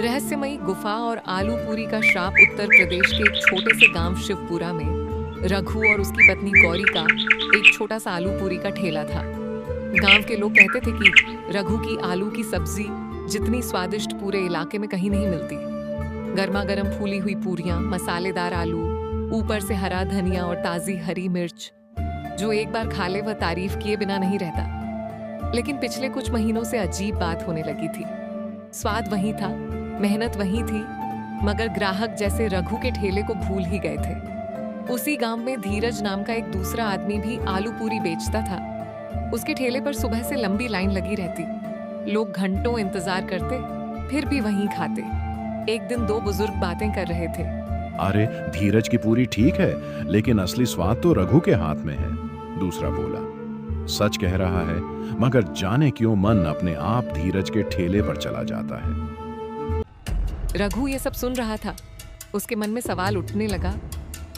रहस्यमयी गुफा और आलू पूरी का श्राप। उत्तर प्रदेश के एक छोटे से गांव शिवपुरा में रघु और उसकी पत्नी गौरी का एक छोटा सा आलू पूरी का ठेला था। गांव के लोग कहते थे कि रघु की आलू की सब्जी जितनी स्वादिष्ट पूरे इलाके में कहीं नहीं मिलती। गर्मा गर्म फूली हुई पूरियां, मसालेदार आलू, ऊपर से हरा धनिया और ताजी हरी मिर्च। जो एक बार खा ले वह तारीफ किए बिना नहीं रहता। लेकिन पिछले कुछ महीनों से अजीब बात होने लगी थी। स्वाद वही था, मेहनत वही थी, मगर ग्राहक जैसे रघु के ठेले को भूल ही गए थे। उसी गांव में धीरज नाम का एक दूसरा आदमी भी आलू पूरी बेचता था। उसके ठेले पर सुबह से लंबी लाइन लगी रहती। लोग घंटों इंतजार करते, फिर भी वहीं खाते। एक दिन दो बुजुर्ग बातें कर रहे थे। अरे धीरज की पूरी ठीक है, लेकिन असली स्वाद तो रघु के हाथ में है। दूसरा बोला, सच कह रहा है, मगर जाने क्यों मन अपने आप धीरज के ठेले पर चला जाता है। रघु ये सब सुन रहा था। उसके मन में सवाल उठने लगा,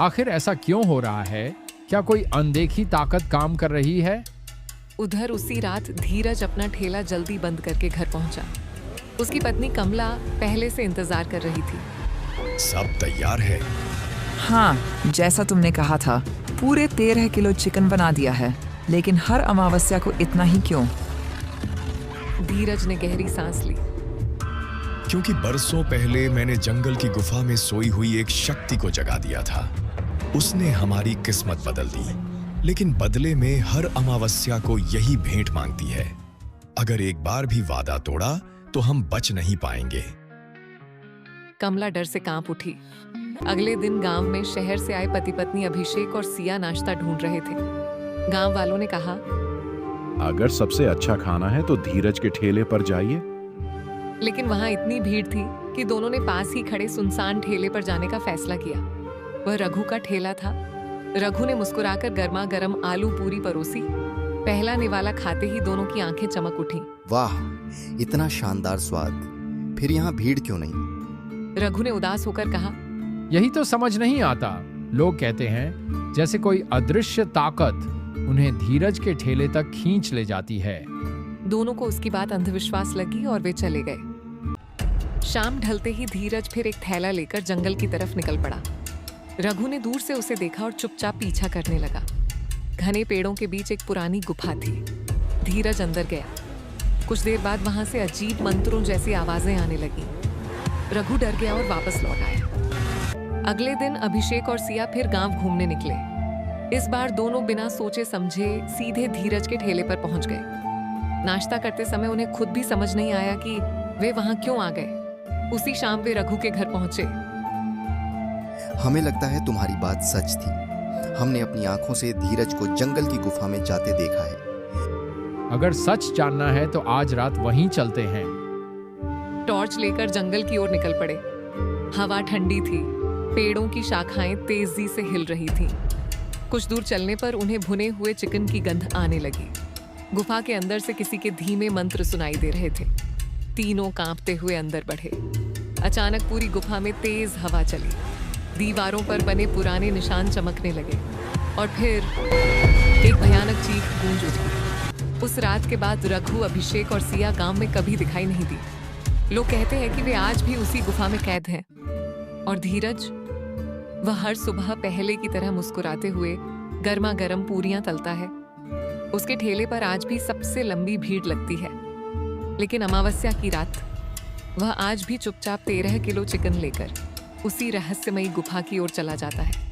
आखिर ऐसा क्यों हो रहा है? क्या कोई अनदेखी ताकत काम कर रही है? उधर उसी रात धीरज अपना ठेला जल्दी बंद करके घर पहुंचा। उसकी पत्नी कमला पहले से इंतजार कर रही थी। सब तैयार है? हाँ, जैसा तुमने कहा था। पूरे 13 किलो चिकन बना दिया है, लेकिन हर अमावस्या को इतना ही क्यों? धीरज ने गहरी सांस ली। क्योंकि बरसों पहले मैंने जंगल की गुफा में सोई हुई एक शक्ति को जगा दिया था। उसने हमारी किस्मत बदल दी, लेकिन बदले में हर अमावस्या को यही भेंट मांगती है। अगर एक बार भी वादा तोड़ा तो हम बच नहीं पाएंगे। कमला डर से कांप उठी। अगले दिन गांव में शहर से आए पति पत्नी अभिषेक और सिया नाश्ता ढूंढ रहे थे। गांव वालों ने कहा, अगर सबसे अच्छा खाना है तो धीरज के ठेले पर जाइए। लेकिन वहां इतनी भीड़ थी कि दोनों ने पास ही खड़े सुनसान ठेले पर जाने का फैसला किया। वह रघु का ठेला था। रघु ने मुस्कुराकर गर्मा गर्म आलू पूरी परोसी। पहला निवाला खाते ही दोनों की आंखें चमक उठी। वाह, इतना शानदार स्वाद, फिर यहाँ भीड़ क्यों नहीं? रघु ने उदास होकर कहा, यही तो समझ नहीं आता। लोग कहते हैं जैसे कोई अदृश्य ताकत उन्हें धीरज के ठेले तक खींच ले जाती है। दोनों को उसकी बात अंधविश्वास लगी और वे चले गए। शाम ढलते ही धीरज फिर एक थैला लेकर जंगल की तरफ निकल पड़ा। रघु ने दूर से उसे देखा और चुपचाप पीछा करने लगा। घने पेड़ों के बीच एक पुरानी गुफा थी। धीरज अंदर गया। कुछ देर बाद वहां से अजीब मंत्रों जैसी आवाजें आने लगी। रघु डर गया और वापस लौट आया। अगले दिन अभिषेक और सिया फिर गांव घूमने निकले। इस बार दोनों बिना सोचे समझे सीधे धीरज के ठेले पर पहुंच गए। नाश्ता करते समय उन्हें खुद भी समझ नहीं आया कि वे वहां क्यों आ गए। उसी शाम वे रघु के घर पहुंचे। हमें लगता है तुम्हारी बात सच थी। हमने अपनी आंखों से धीरज को जंगल की गुफा में जाते देखा है। अगर सच जानना है तो आज रात वहीं चलते हैं। टॉर्च लेकर जंगल की ओर निकल पड़े। हवा ठंडी थी। पेड़ों की शाखाएं तेजी से हिल रही थीं। कुछ दूर चलने पर उन्हें भुने हुए चिकन की गंध आने लगी। गुफा के अंदर से किसी के धीमे मंत्र सुनाई दे रहे थे। तीनों कांपते हुए अंदर बढ़े। अचानक पूरी गुफा में तेज हवा चली। दीवारों पर बने पुराने निशान चमकने लगे और फिर एक भयानक चीख गूंज उठी। उस रात के बाद रघु, अभिषेक और सिया गांव में कभी दिखाई नहीं दी। लोग कहते हैं कि वे आज भी उसी गुफा में कैद हैं। और धीरज, वह हर सुबह पहले की तरह मुस्कुराते हुए गर्मा गर्म पूरियां तलता है। उसके ठेले पर आज भी सबसे लंबी भीड़ लगती है। लेकिन अमावस्या की रात वह आज भी चुपचाप 13 किलो चिकन लेकर उसी रहस्यमयी गुफा की ओर चला जाता है।